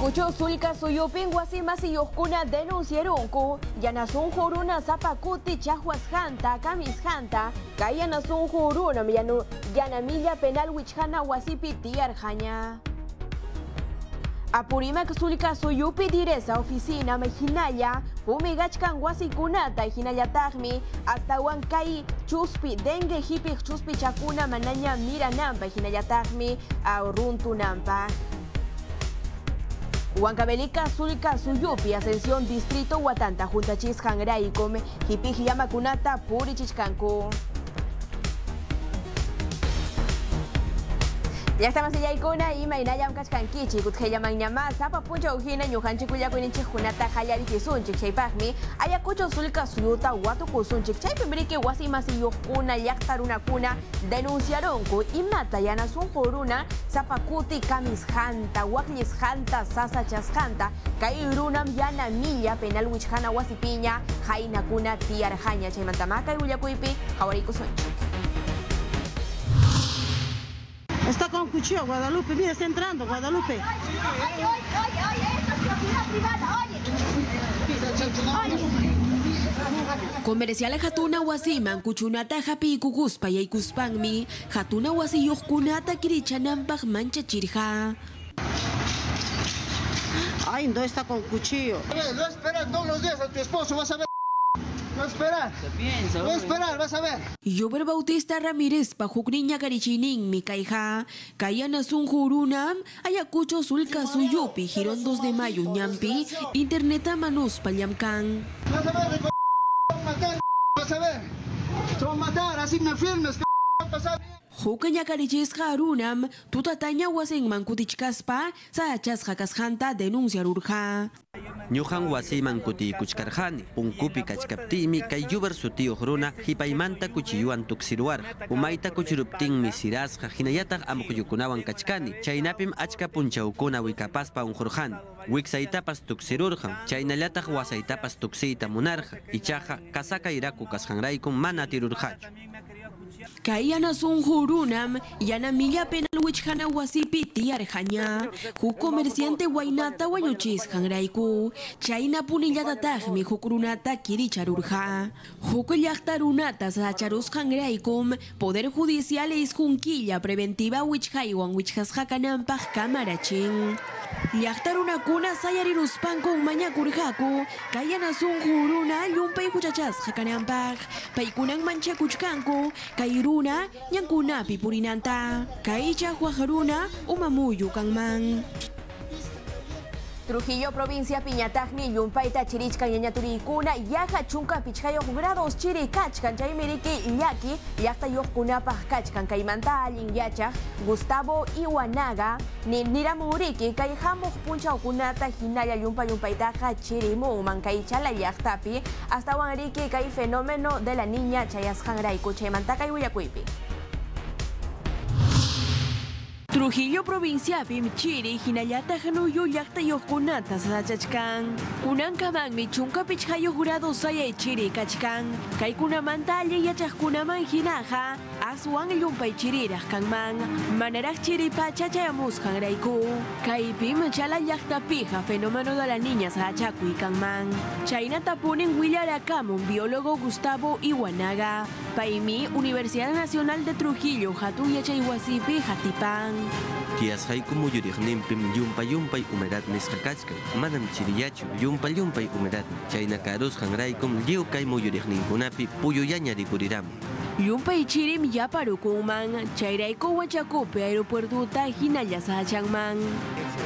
Kucho sulka suyupin wasimasiyoqkuna denunciarunku yanasunquruna sapakuti chahwashanta kamishanta kay yanasunquruna yanamilla penal wichhana wasipi tiyarqaña. Apurimak sulka suyupi diresa oficina hinalla humigachkan wasikunata hinallataqmi astawan kay chuspi dengue hipik chuspi chakuna manaña mirananpaq hinallataqmi runtunanpaq. Huancavelica sulka suyupi ascensión distrito Huatanta juntachisqan raykum hipij llamakunata purichishkanku. Ya estamos en Yaikuna y Mainayam Kachkankichi, Kutjayaman Yama, Sapa Puncha Ujina, Yuhanchi Kuyakuninchi, Junata Hayari Kisunchik, Shaipagmi, Ayacucho Sulka Suyuta, Watukusunchik, Chaipibriki, Wasimasi Yukuna, Yaktaruna Kuna, denunciaron ku Imata Yanasun Horuna, Sapakuti Kamishanta, Waklishanta, Sasa Chaskanta, Kairunam Yana Milla, Penal Wichhana Wasipiña, Jaina Kuna, Tiarjanya, Chaimantamaka y Uyakuipi, Hawarikusunchik. Está con cuchillo, Guadalupe. Mira, está entrando, Guadalupe. Comercial Hatuna Wasiman, Kuchunata Happy Kukuspa y Kuspangmi, Hatuna Wasiyukunata Kirichanambach Mancha Chirja. Ay, no está con cuchillo. No esperar todos los días a tu esposo, vas a ver. No esperar. No esperar, vas a ver. Yober Bautista Ramírez Pajukriña Carichinin Mikaija, Kayana Sunjurunam, Ayacucho Sulka Suyupi, Girón 2 de Mayo, Ñampi, Interneta Manus Paliamcan. Vas a ver, matar, vas a ver. Te van a matar, así me firmes, va a pasar. Hukanya Carichis Harunam, Tutataña Wasen Mankutichkaspa, Sachas Hakashanta denuncia Urja. Ñuhan wasiman kuti kuchkarjani, punkupi kachkaptimi, kay yubar sutiu hruna, hipaymanta kuchiyuan tuksiruar, umayta kuchiruptinmi sirasqa, hinayataq amukuyukunawan kachkani, chaynapim achka punchaukuna wikapaspa unjurjani, wiksaitapas tuksirurjan, chaynallataq wasaitapas tuksiyta munarja, ichaja, kasaka iraku kasjanraykum mana tirurjachu. Kayana Sunjurunam, Yanamilla Penal Wichhana Wasipi Tiarjanya, Hu comerciante Wainata Wayuchis Hangraiku, Chaina Punillatatagmi Hukrunata Kiricharurja, Hukullachtarunata Sacharus Hangraikum, Poder Judicial es Junquilla Preventiva Wichhaiwan Wichhas Hakanampach Camarachin. Yachtaruna kuna sayariruspanko mañakurjaku, Kayana Sunjuruna, Yumpay Huchachas Hakanampach, Paikunan Mancha Kuchkanku, Kairuna, Nyankunapi Purinanta, Kaicha Huajaruna, Umamuyu Kangman. Trujillo, provincia Piñatagni, Yumpaita, Chirichka, Yañaturicuna, Yaja, Chunca, Pichcayo, grados, Chiricachkan, Chaimiriki, Yaki, Yachta Yokunapa, Kachkan, Kaimanta, Alin Yacha, Gustavo Iwanaga, Niramuriki, Kaijamo, Puncha, Okunata, Hinaya, Yumpaitaja, Chirimu, Mancaicha, Yachtapi, hasta Wanriki, Kai fenómeno de la niña Chayashangraiku, Chaimantaka y Uyakuipi. Trujillo provincia Pimchiri, Hinayata Hanuyo Yakta Yokunata Sachachkan. Kunankaman Michunka Pichhayo Jurado Saya Chiri Kachkan. Kaikuna Mantali Yachakuna Hinaja, Aswan Yumpay Chiriras Kanman. Maneras Chiri Pacha Chayamus Hangraiku. Kaipim Chala Yakta Pija, fenómeno de la niña Sachaku y Kanman. Chaina Tapunin William Akamun, biólogo Gustavo Iwanaga. Paimi, Universidad Nacional de Trujillo, Hatuya Chayhuasipi, Jatipan. Tias haikum yurignimpim yumpay humedad nisqakachkan, manam chiriyachu yumpay humedad, chayna karus hangraykum liu kay muyurigninkunapi puyuyañarikuriram. Yumpay chirim yaparukuman, chayrayku Huachakupi aeropuertuta hinalla sachangman.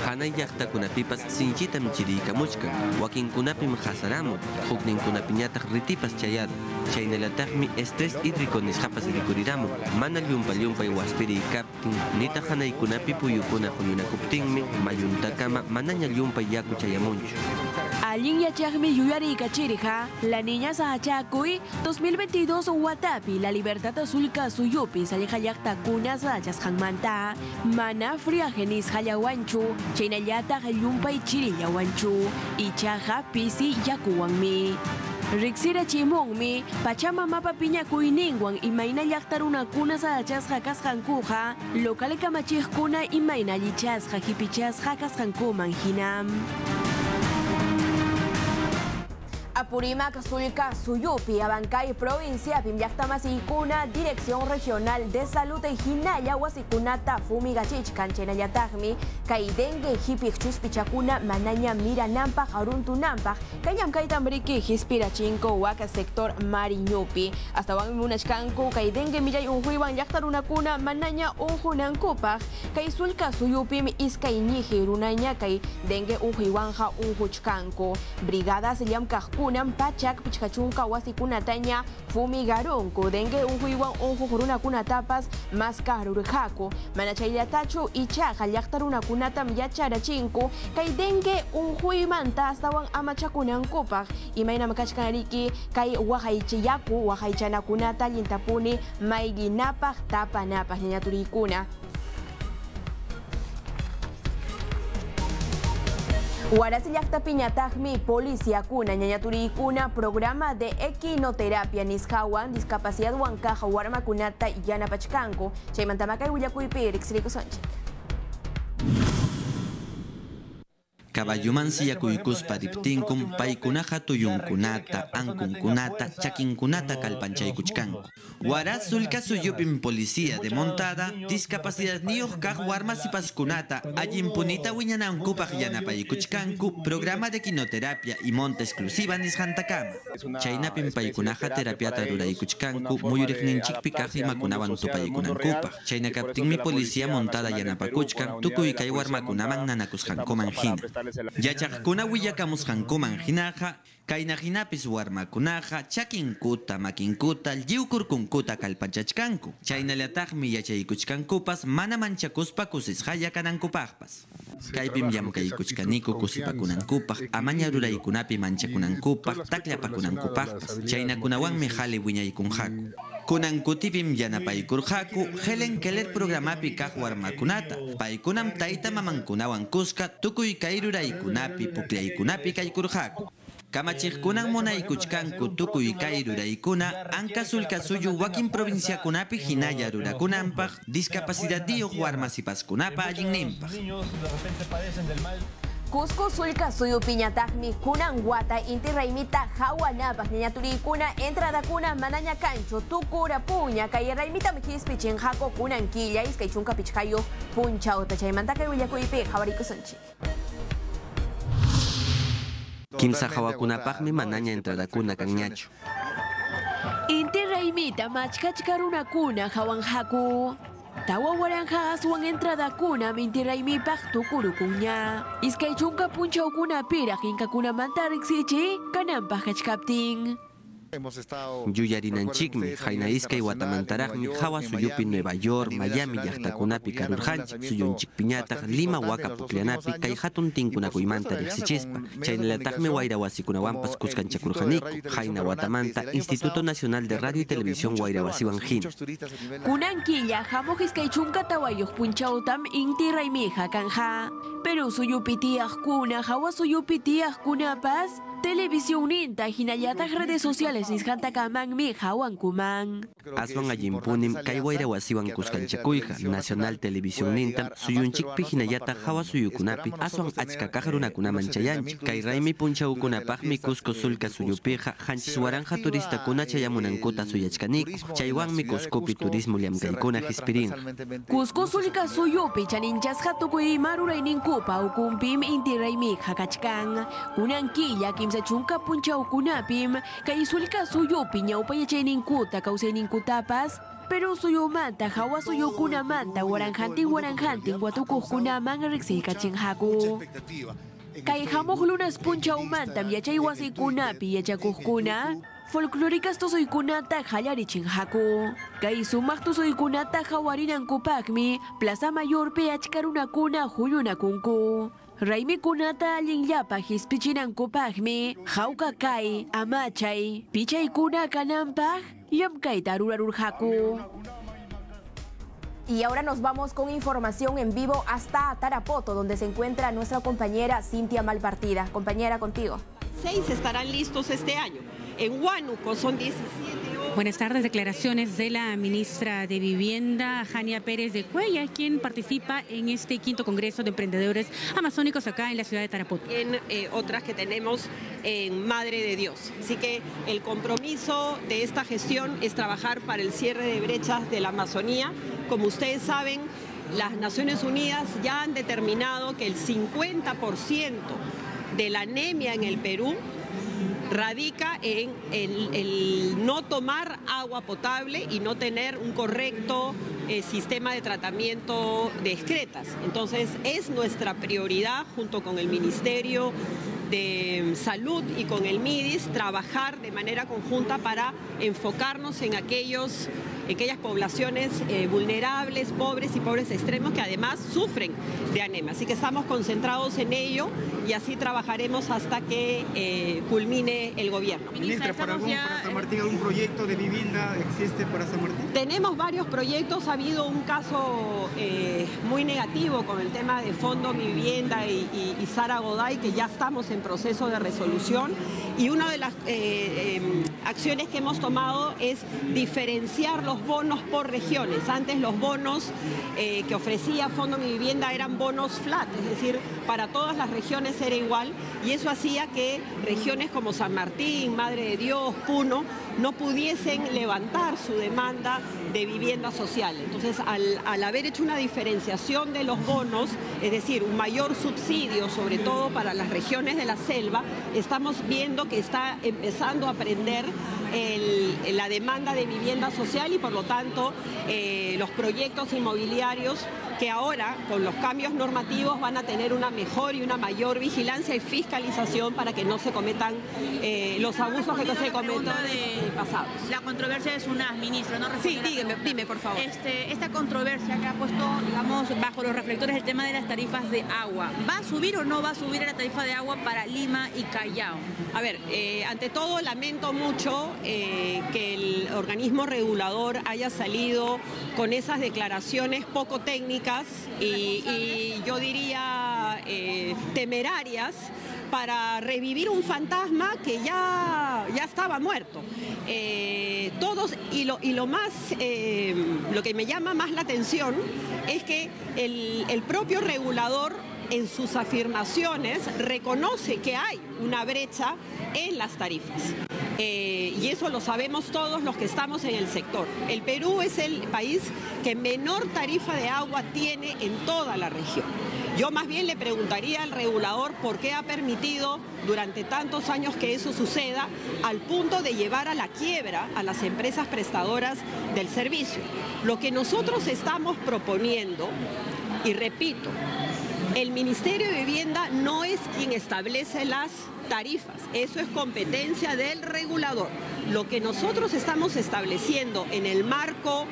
Hanay llaqtakunapipas sinchitam chiriykamuchkan, wakinkunapim hasaramun, hukninkunapiñataq ritipas chayadu. Chaynalataqmi estrés hídrico nisqapas rikuriramun, mana llumpay waspiri kaptin, nita hanaykunapi puyukuna huñunakuptinmi, mayuntakama manaña llumpay yaku chayamunchu. Allin yachaqmi yuyarika chirija, la niña Sachakuy, 2022 Huatapi, la libertad azulka suyupi, saliha llaqtakuna sachas hanmanta, mana friajenis hayawanchu, chaynallata yumpay chirillawanchu, ichaja pisi yakuwanmi. Rixira Chimonmi, Pachamamapa Piña Kuiningwan, Imaina Yaktaruna Kuna Sachas Hakas Hankuja, Locale Kamachis Kuna, Imaina Lichas Hakipichas Hakas Hankuman Hinam. Apurimac Sulca Suyupi, Abancay Provincia, Pimyactamasikuna, Dirección Regional de Salud de Hinaya, Huasicunata, Fumigachich, Canchenayatagmi, Kaidengue, Hipichus Pichacuna, Manaña, Mira Nampa, Haruntu Nampa, Kayam Kaitambriki, Hispirachinko, Waka Sector Mariñupi, hasta Wanmunachkanku, Kaidengue, Mira Unhuiwan, Yaktaruna Kuna, Manaña, Unjunankupa, Kaisulca Suyupim, Iskainiji, Runaña, Kaidengue, Unhuiwanja, Unhuchkanku, Brigadas Yamkakuna. Pachak, Pichachunka, Wasikunataña, Fumigarunku, Dengue, Unhuiwan, Unjuruna Kunatapas, Maskarurjaku, Manachayatachu, Ichaja, Yaktaruna Kunatam, Yacharachinku, Kai Dengue, Unhuimanta, Astawan Amachakunankupa, Imaina Makachkanariki, Kai Wahaichiyaku, Wahaichana Kunata, Yintapuni, Maiginapa, Tapanapa, Niñaturikuna. Huarasillakta Piñatagmi, Policía Kuna, Ñañaturikuna, Programa de Equinoterapia, Nishawan, Discapacidad Huancaja, Huarma Kunata y Yanapachcanco, Chaymantamacay, Huyacuipi, Rixirico Sánchez. Caballuman siyakuykuspa riptinkum paykunaqa tuyunkunata, ankunkunata, chakinkunata kalpanchaykuchkanku. Waras sulka suyupim policía de montada, discapacidad niyuq kaq warmasipaskunata, allinpunita wiñanankupaq yanapaykuchkanku, programa de quinoterapia y monta exclusiva nisqantakama. Chaynapim paykunaqa terapiata ruraykuchkanku, muyuriqninchikpi kaq imakunawan tupaykunankupaq. Chaynakaptinmi policía montada yanapakuchkan, tukuy kay warmakunaman nanakusqankuman hina. Yachaqkuna willakamusqankuman hinaqa, kayna hinapis warmakunaqa chakinkuta, makinkuta, lliwkurkunkuta kalpanchachkanku. Chaynallataqmi yachaykuchkankupas mana manchakuspa kusisqalla kanankupaqpas. Kaypim llamkaykuchkaniku kusipakunankupaq, amaña ruraykunapi manchakunankupaq, taklapakunankupaqpas. Chaynakunawanmi hali wiñaykunqaku. Kunankutipim yanapaykurqaku, helen keler programapi kaq warmakunata. Paykunam tayta mamankunawan kuska, tukuy kay ruraykunapi, pukllaykunapi kaykurqaku. Kamachiqkunan munaykuchkanku tukuy kay ruraykuna, anka sulka suyu wakin provinciakunapi hinalla rurakunanpaq, discapacidadiyuq warmasipaskunapa allinninpaq. Cusco Sulca Suyu Piñatagmi, Kunan Guata, Inti Raimita, Hawanapa, Niñaturikuna, Entrada Kuna, Manaña Cancho, Tukura Puña, Kay Raimita Mijispi, Chinjaco, Kunan Quilla, Iskaichunca Pichcayo, Punchauta, Chaymantaka, Villacuipi, Javarico Sanchi. Kimsa hawakunapaqmi manaña entradakuna kanñachu. Inti Raimita, Machkachkaruna Kuna, Hawanjaku. Tawa waranja aswan entrada kuna minti raimipaq tukurukuña. Iskaychunka punchaukuna piraq inkakuna manta riqsichi kanampaq kachkaptin. Yuyarinanchikmi, hayna iskay watamantaraqmi, hawa suyupi Nueva York, Miami llaqtakunapi karurqanchik, suyunchik piñataq Lima waka pukllanapi kay hatun tinkunakuymanta riqsichispa. Chaynallataqmi wayra wasikunawanpas kuskanchakurqaniku, hayna watamanta Instituto Nacional de Radio y Televisión wayra wasiwan hina. Kunankilla hamuq iskaychunka tawayuq punchawtam inti raymija kanja. Pero suyupi tiyaqkuna, hawa suyupi tiyaqkunapas televisión ninta hinallataq redes sociales nisqantakamanmi hawankuman. Aswan allinpunim kay wayra wasiwan kuskanchakuyqa, Nacional Televisión nintam suyunchikpi hinallataq hawa suyukunapi aswan achka kaq runakunaman chayanchik. Kay raymi punchawkunapaqmi Cusco Sulca Suyupiqa hanchis waranja turistakuna chayamunankuta suyachkaniku. Chaywanmi Cuscopi turismo llamkaykuna hispirinqa. Cusco Sulca Suyupi chaninchasqa tukuy marurayninkupa ukumpim inti raymija kachkan. Kunankilla kimsachunka punchawkunapim kay Sulca Suyupi ñawpayachayninkuta kawsayninkutapas pero suyumanta hawa suyukunamanta waranjantin watukuqkunaman riqsirkachinhaku. Kay hamuq lunas punchawmantam yachay wasikunapi yachakuqkuna folclóricas tusuykunata qallarichinhaku. Kay sumaq tusuykunata hawarinankupaqmi Plaza Mayorpi achka runakuna huyunakunku. Raymikunata allinllapa hispichinankupaqmi hawqa kay, amachay, pichaykuna kananpaq llamkayta rurarurqaku. Y ahora nos vamos con información en vivo hasta Tarapoto, donde se encuentra nuestra compañera Cintia Malpartida. Compañera, contigo. 6 estarán listos este año. En Huánuco son 17 obras. Buenas tardes, declaraciones de la ministra de Vivienda, Jania Pérez de Cuellar, quien participa en este 5º Congreso de Emprendedores Amazónicos acá en la ciudad de Tarapoto. En otras que tenemos en Madre de Dios. Así que el compromiso de esta gestión es trabajar para el cierre de brechas de la Amazonía. Como ustedes saben, las Naciones Unidas ya han determinado que el 50% de la anemia en el Perú radica en el no tomar agua potable y no tener un correcto sistema de tratamiento de excretas. Entonces es nuestra prioridad, junto con el Ministerio de Salud y con el MIDIS, trabajar de manera conjunta para enfocarnos en aquellas poblaciones vulnerables, pobres y pobres extremos que además sufren de anemia. Así que estamos concentrados en ello y así trabajaremos hasta que culmine el gobierno. Ministra, ¿para San Martín algún proyecto de vivienda existe para San Martín? Tenemos varios proyectos. Ha habido un caso muy negativo con el tema de Fondo Mi Vivienda y Sara Goday, que ya estamos en proceso de resolución, y una de las acciones que hemos tomado es diferenciar los bonos por regiones. Antes los bonos que ofrecía Fondo Mi Vivienda eran bonos flat, es decir, para todas las regiones era igual, y eso hacía que regiones como San Martín, Madre de Dios, Puno, no pudiesen levantar su demanda de vivienda social. Entonces, al haber hecho una diferenciación de los bonos, es decir, un mayor subsidio, sobre todo para las regiones de la selva, estamos viendo que está empezando a prender la demanda de vivienda social y, por lo tanto, los proyectos inmobiliarios que ahora, con los cambios normativos, van a tener una mejor y una mayor vigilancia y fiscalización para que no se cometan los abusos que se cometieron pasados. La controversia es una, ministra, ¿no? Sí, dime, por favor. Esta controversia que ha puesto, digamos, bajo los reflectores el tema de las tarifas de agua. ¿Va a subir o no va a subir la tarifa de agua para Lima y Callao? A ver, ante todo lamento mucho que el organismo regulador haya salido con esas declaraciones poco técnicas y yo diría temerarias para revivir un fantasma que ya estaba muerto. Lo que me llama más la atención es que el propio regulador, en sus afirmaciones, reconoce que hay una brecha en las tarifas. Y eso lo sabemos todos los que estamos en el sector. El Perú es el país que menor tarifa de agua tiene en toda la región. Yo más bien le preguntaría al regulador por qué ha permitido durante tantos años que eso suceda, al punto de llevar a la quiebra a las empresas prestadoras del servicio. Lo que nosotros estamos proponiendo, y repito, el Ministerio de Vivienda no es quien establece las tarifas, eso es competencia del regulador. Lo que nosotros estamos estableciendo en el marco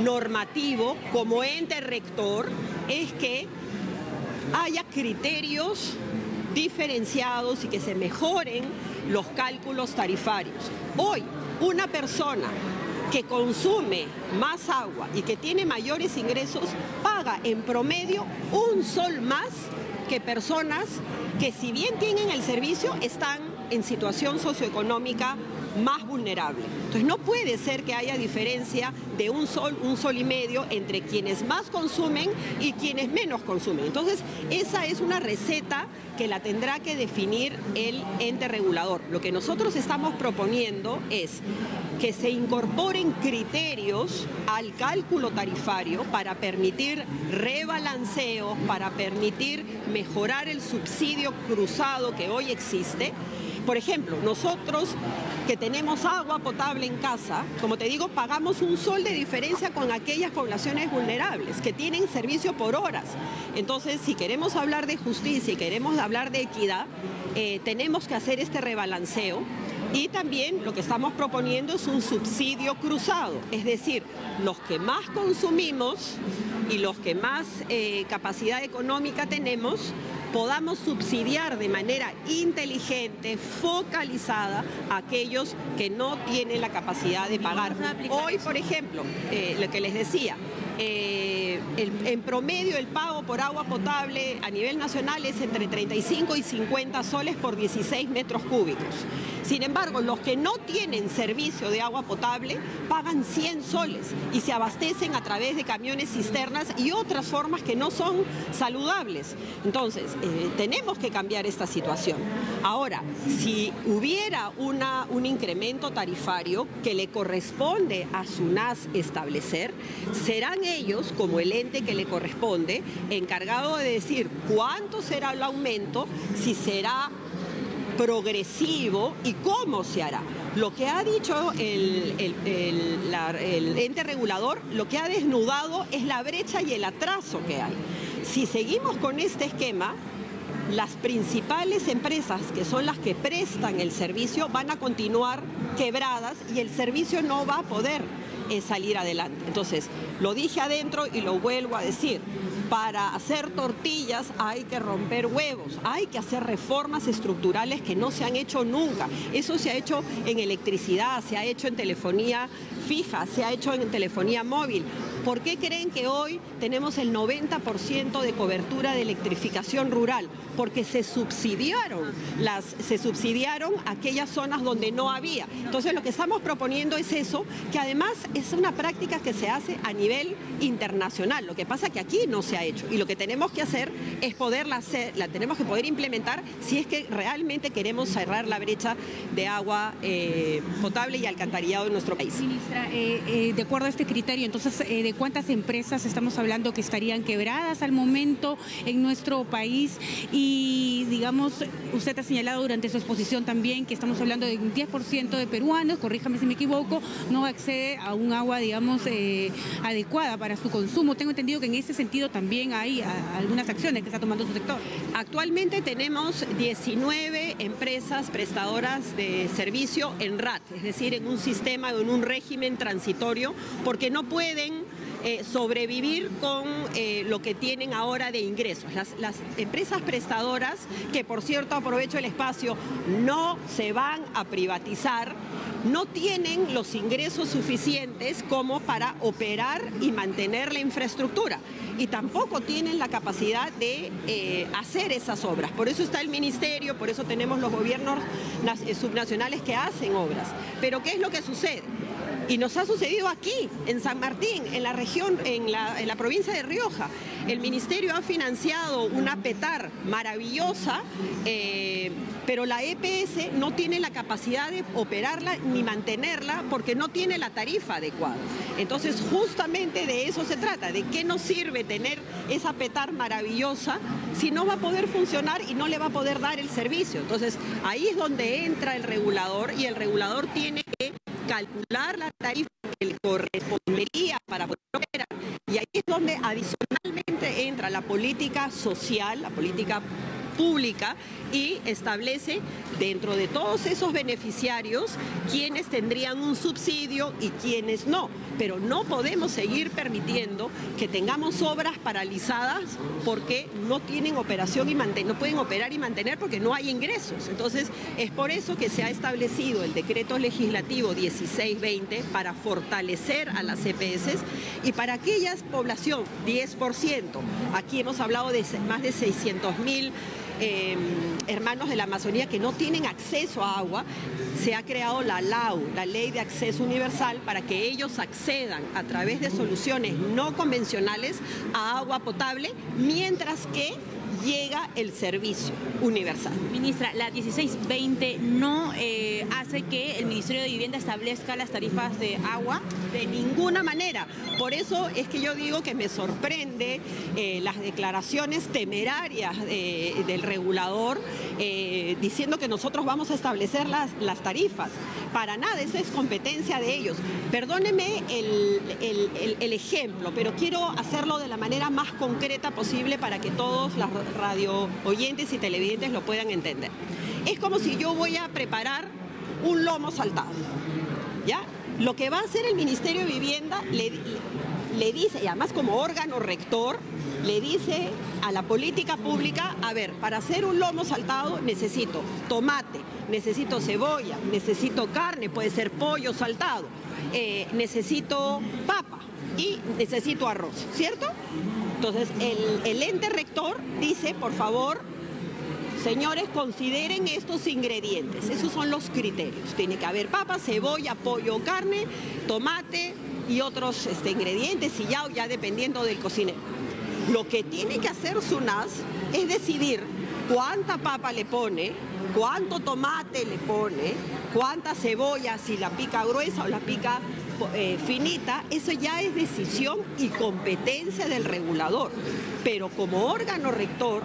normativo como ente rector es que haya criterios diferenciados y que se mejoren los cálculos tarifarios. Hoy, una persona que consume más agua y que tiene mayores ingresos paga en promedio un sol más que personas que, si bien tienen el servicio, están en situación socioeconómica más vulnerable. Entonces no puede ser que haya diferencia de un sol y medio entre quienes más consumen y quienes menos consumen. Entonces esa es una receta que la tendrá que definir el ente regulador. Lo que nosotros estamos proponiendo es que se incorporen criterios al cálculo tarifario para permitir rebalanceos, para permitir mejorar el subsidio cruzado que hoy existe. Por ejemplo, nosotros que tenemos agua potable en casa, como te digo, pagamos un sol de diferencia con aquellas poblaciones vulnerables que tienen servicio por horas. Entonces, si queremos hablar de justicia y queremos hablar de equidad, tenemos que hacer este rebalanceo. Y también lo que estamos proponiendo es un subsidio cruzado, es decir, los que más consumimos y los que más capacidad económica tenemos, podamos subsidiar de manera inteligente, focalizada, a aquellos que no tienen la capacidad de pagar. Hoy, por ejemplo, lo que les decía, en promedio el pago por agua potable a nivel nacional es entre 35 y 50 soles por 16 metros cúbicos. Sin embargo, los que no tienen servicio de agua potable pagan 100 soles y se abastecen a través de camiones cisternas y otras formas que no son saludables. Entonces, tenemos que cambiar esta situación. Ahora, si hubiera un incremento tarifario que le corresponde a SUNAS establecer, serán ellos, como el ente que le corresponde, encargado de decir cuánto será el aumento, si será progresivo y cómo se hará. Lo que ha dicho el ente regulador, lo que ha desnudado es la brecha y el atraso que hay. Si seguimos con este esquema, las principales empresas, que son las que prestan el servicio, van a continuar quebradas y el servicio no va a poder salir adelante. Entonces, lo dije adentro y lo vuelvo a decir. Para hacer tortillas hay que romper huevos, hay que hacer reformas estructurales que no se han hecho nunca. Eso se ha hecho en electricidad, se ha hecho en telefonía fija, se ha hecho en telefonía móvil. ¿Por qué creen que hoy tenemos el 90% de cobertura de electrificación rural? Porque se subsidiaron aquellas zonas donde no había. Entonces lo que estamos proponiendo es eso, que además es una práctica que se hace a nivel internacional. Lo que pasa es que aquí no se ha hecho y lo que tenemos que hacer es la tenemos que poder implementar si es que realmente queremos cerrar la brecha de agua potable y alcantarillado en nuestro país. Ministra, de acuerdo a este criterio, entonces, ¿de cuántas empresas estamos hablando que estarían quebradas al momento en nuestro país? Y, digamos, usted ha señalado durante su exposición también que estamos hablando de un 10% de peruanos, corríjame si me equivoco, no accede a un agua, digamos, adecuada para su consumo. Tengo entendido que en ese sentido también hay algunas acciones que está tomando su sector. Actualmente tenemos 19 empresas prestadoras de servicio en RAT, es decir, en un sistema o en un régimen transitorio, porque no pueden sobrevivir con lo que tienen ahora de ingresos. Las empresas prestadoras, que por cierto aprovecho el espacio, no se van a privatizar, no tienen los ingresos suficientes como para operar y mantener la infraestructura y tampoco tienen la capacidad de hacer esas obras. Por eso está el ministerio, por eso tenemos los gobiernos subnacionales que hacen obras. Pero ¿qué es lo que sucede? Y nos ha sucedido aquí, en San Martín, en la región, en la provincia de Rioja. El ministerio ha financiado una PETAR maravillosa, pero la EPS no tiene la capacidad de operarla ni mantenerla porque no tiene la tarifa adecuada. Entonces, justamente de eso se trata, de qué nos sirve tener esa PETAR maravillosa si no va a poder funcionar y no le va a poder dar el servicio. Entonces, ahí es donde entra el regulador y el regulador tiene que calcular la tarifa que le correspondería para poder operar. Y ahí es donde adicionalmente entra la política social, la política pública y establece dentro de todos esos beneficiarios quiénes tendrían un subsidio y quiénes no. Pero no podemos seguir permitiendo que tengamos obras paralizadas porque no tienen operación y no pueden operar y mantener porque no hay ingresos. Entonces es por eso que se ha establecido el decreto legislativo 1620 para fortalecer a las EPS y para aquella población, 10%, aquí hemos hablado de más de 600.000 hermanos de la Amazonía que no tienen acceso a agua, se ha creado la LAU, la Ley de Acceso Universal, para que ellos accedan a través de soluciones no convencionales a agua potable, mientras que llega el servicio universal. Ministra, la 1620 no hace que el Ministerio de Vivienda establezca las tarifas de agua. De ninguna manera. Por eso es que yo digo que me sorprende las declaraciones temerarias del regulador diciendo que nosotros vamos a establecer las tarifas. Para nada, esa es competencia de ellos. Perdóneme el ejemplo, pero quiero hacerlo de la manera más concreta posible para que todos las radio oyentes y televidentes lo puedan entender. Es como si yo voy a preparar un lomo saltado, ¿ya? Lo que va a hacer el Ministerio de Vivienda le dice, y además como órgano rector, le dice a la política pública, a ver, para hacer un lomo saltado necesito tomate, necesito cebolla, necesito carne, puede ser pollo saltado, necesito papa. y necesito arroz, ¿cierto? Entonces el ente rector dice, por favor, señores, consideren estos ingredientes. Esos son los criterios. Tiene que haber papa, cebolla, pollo, carne, tomate y otros ingredientes, y ya dependiendo del cocinero. Lo que tiene que hacer SUNAS es decidir cuánta papa le pone, cuánto tomate le pone, cuánta cebolla, si la pica gruesa o la pica finita. Eso ya es decisión y competencia del regulador. Pero como órgano rector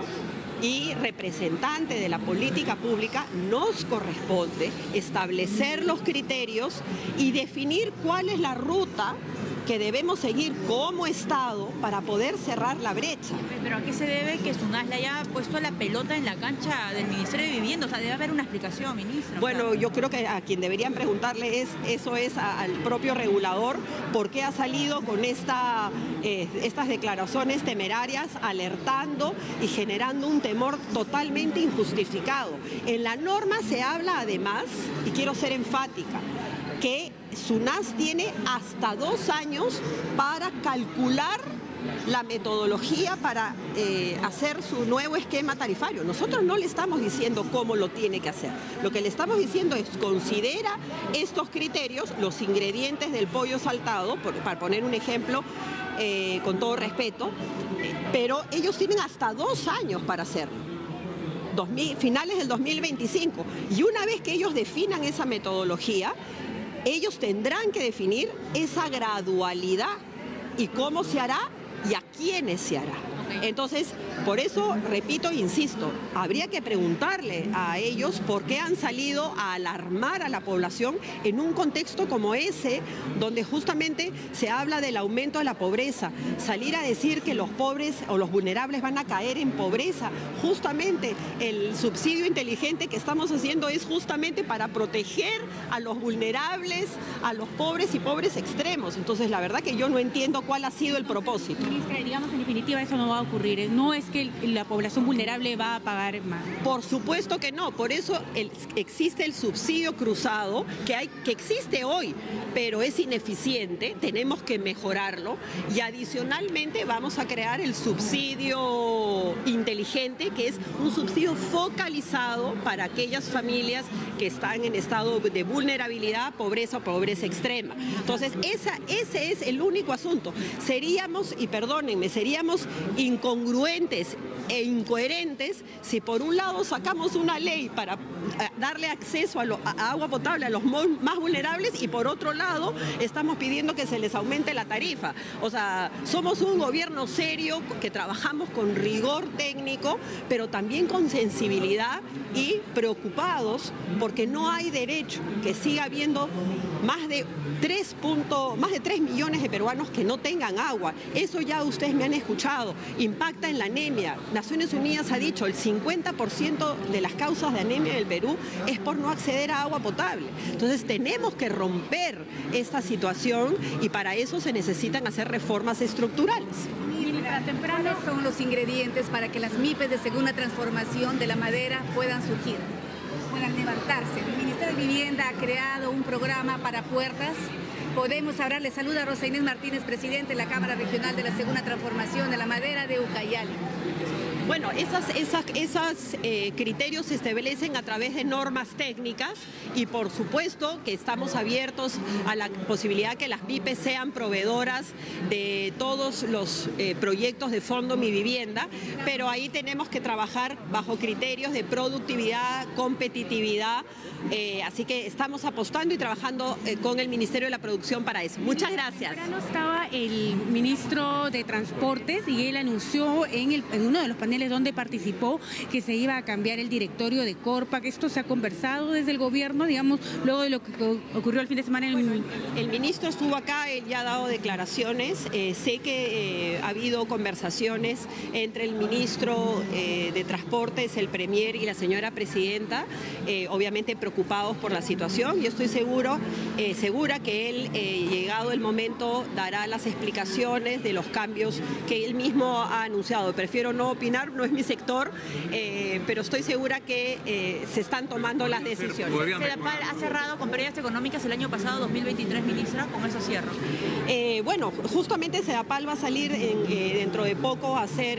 y representante de la política pública, nos corresponde establecer los criterios y definir cuál es la ruta que debemos seguir como Estado para poder cerrar la brecha. ¿Pero a qué se debe que SUNAS le haya puesto la pelota en la cancha del Ministerio de Vivienda? O sea, debe haber una explicación, ministro. Bueno, yo creo que a quien deberían preguntarle eso es al propio regulador, por qué ha salido con estas declaraciones temerarias, alertando y generando un temor totalmente injustificado. En la norma se habla además, y quiero ser enfática, que SUNAS tiene hasta 2 años para calcular la metodología para hacer su nuevo esquema tarifario. Nosotros no le estamos diciendo cómo lo tiene que hacer. Lo que le estamos diciendo es considera estos criterios, los ingredientes del pollo saltado, para poner un ejemplo, con todo respeto, pero ellos tienen hasta 2 años para hacerlo. Finales del 2025. Y una vez que ellos definan esa metodología, ellos tendrán que definir esa gradualidad y cómo se hará y a quiénes se hará. Entonces, por eso, repito e insisto, habría que preguntarle a ellos por qué han salido a alarmar a la población en un contexto como ese, donde justamente se habla del aumento de la pobreza. Salir a decir que los pobres o los vulnerables van a caer en pobreza. Justamente el subsidio inteligente que estamos haciendo es justamente para proteger a los vulnerables, a los pobres y pobres extremos. Entonces, la verdad que yo no entiendo cuál ha sido el propósito. Ministra, digamos, en definitiva, eso no va a ocurrir. No es que la población vulnerable va a pagar más. Por supuesto que no. Por eso existe el subsidio cruzado, que existe hoy, pero es ineficiente. Tenemos que mejorarlo. Y adicionalmente vamos a crear el subsidio inteligente, que es un subsidio focalizado para aquellas familias que están en estado de vulnerabilidad, pobreza o pobreza extrema. Entonces, ese es el único asunto. Seríamos, y perdónenme, seríamos incongruentes e incoherentes si por un lado sacamos una ley para darle acceso a agua potable a los más vulnerables y por otro lado estamos pidiendo que se les aumente la tarifa. O sea, somos un gobierno serio que trabajamos con rigor técnico, pero también con sensibilidad y preocupados porque no hay derecho que siga habiendo más de 3 millones de peruanos que no tengan agua. Eso ya ustedes me han escuchado. Impacta en la anemia. Naciones Unidas ha dicho el 50% de las causas de anemia del Perú es por no acceder a agua potable. Entonces tenemos que romper esta situación y para eso se necesitan hacer reformas estructurales. ¿Cuáles son los ingredientes para que las MIPES de segunda transformación de la madera puedan surgir, puedan levantarse? El Ministerio de Vivienda ha creado un programa para puertas. Podemos hablar, le saluda Rosa Inés Martínez, presidente de la Cámara Regional de la Segunda Transformación de la Madera de Ucayali. Bueno, esos criterios se establecen a través de normas técnicas y por supuesto que estamos abiertos a la posibilidad que las MIPES sean proveedoras de todos los proyectos de Fondo Mi Vivienda, pero ahí tenemos que trabajar bajo criterios de productividad, competitividad, así que estamos apostando y trabajando con el Ministerio de la Producción para eso. Muchas gracias. Ahora estaba el ministro de Transportes y él anunció en uno de los paneles donde participó que se iba a cambiar el directorio de Corpa, que esto se ha conversado desde el gobierno, digamos, luego de lo que ocurrió el fin de semana. El ministro estuvo acá, él ya ha dado declaraciones, sé que ha habido conversaciones entre el ministro de Transportes, el premier y la señora presidenta, obviamente preocupados por la situación. Yo estoy segura que él, llegado el momento, dará las explicaciones de los cambios que él mismo ha anunciado. Prefiero no opinar opinar, no es mi sector, pero estoy segura que se están tomando las decisiones. Sedapal ha cerrado con pérdidas económicas el año pasado, 2023, ministra, con eso cierro. Bueno, justamente Sedapal va a salir dentro de poco a hacer,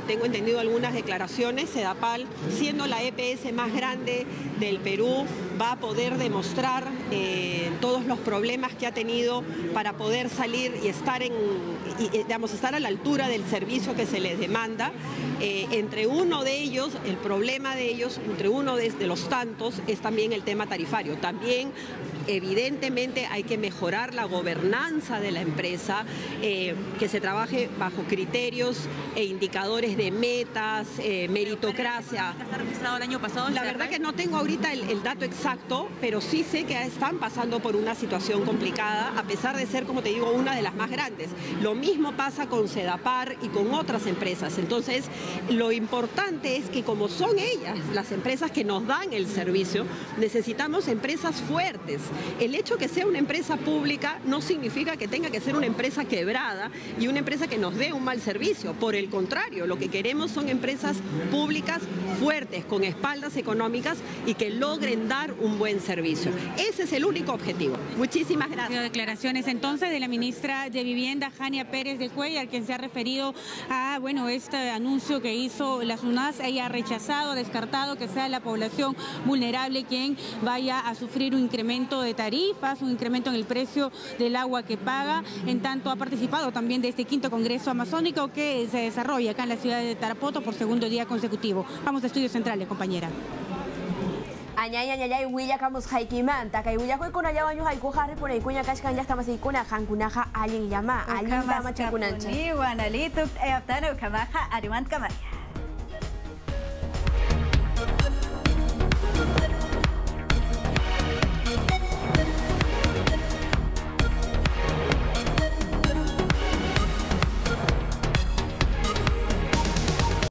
tengo entendido, algunas declaraciones. Sedapal, siendo la EPS más grande del Perú, va a poder demostrar todos los problemas que ha tenido para poder salir y estar estar a la altura del servicio que se les demanda. Entre uno de ellos, el problema de ellos, entre uno de los tantos, es también el tema tarifario. También, evidentemente, hay que mejorar la gobernanza de la empresa, que se trabaje bajo criterios e indicadores de metas, meritocracia. ¿Está registrado el año pasado? La verdad que no tengo ahorita el dato exacto, pero sí sé que están pasando por una situación complicada, a pesar de ser, como te digo, una de las más grandes. Lo mismo pasa con Sedapar y con otras empresas. Entonces, lo importante es que, como son ellas las empresas que nos dan el servicio, necesitamos empresas fuertes. El hecho que sea una empresa pública no significa que tenga que ser una empresa quebrada y una empresa que nos dé un mal servicio. Por el contrario, lo que queremos son empresas públicas fuertes, con espaldas económicas y que logren dar un buen servicio. Ese es el único objetivo. Muchísimas gracias. Declaraciones entonces de la ministra de Vivienda, Jania Pérez de Cuellar, quien se ha referido a este anuncio que hizo la SUNAS. Ella ha rechazado, descartado que sea la población vulnerable quien vaya a sufrir un incremento de tarifas, un incremento en el precio del agua que paga. En tanto, ha participado también de este 5º Congreso Amazónico que se desarrolla acá en la ciudad de Tarapoto por segundo día consecutivo. Vamos a Estudios Centrales, compañera. Añay, huilla camus haikimanta, que huilla con allá baños hay cojar por el cuña cascan ya estamos ahí con a hankunaja alguien llama, alguien llama chakunancha. Ni guanalito, aptano kamaja, arimant kamaya.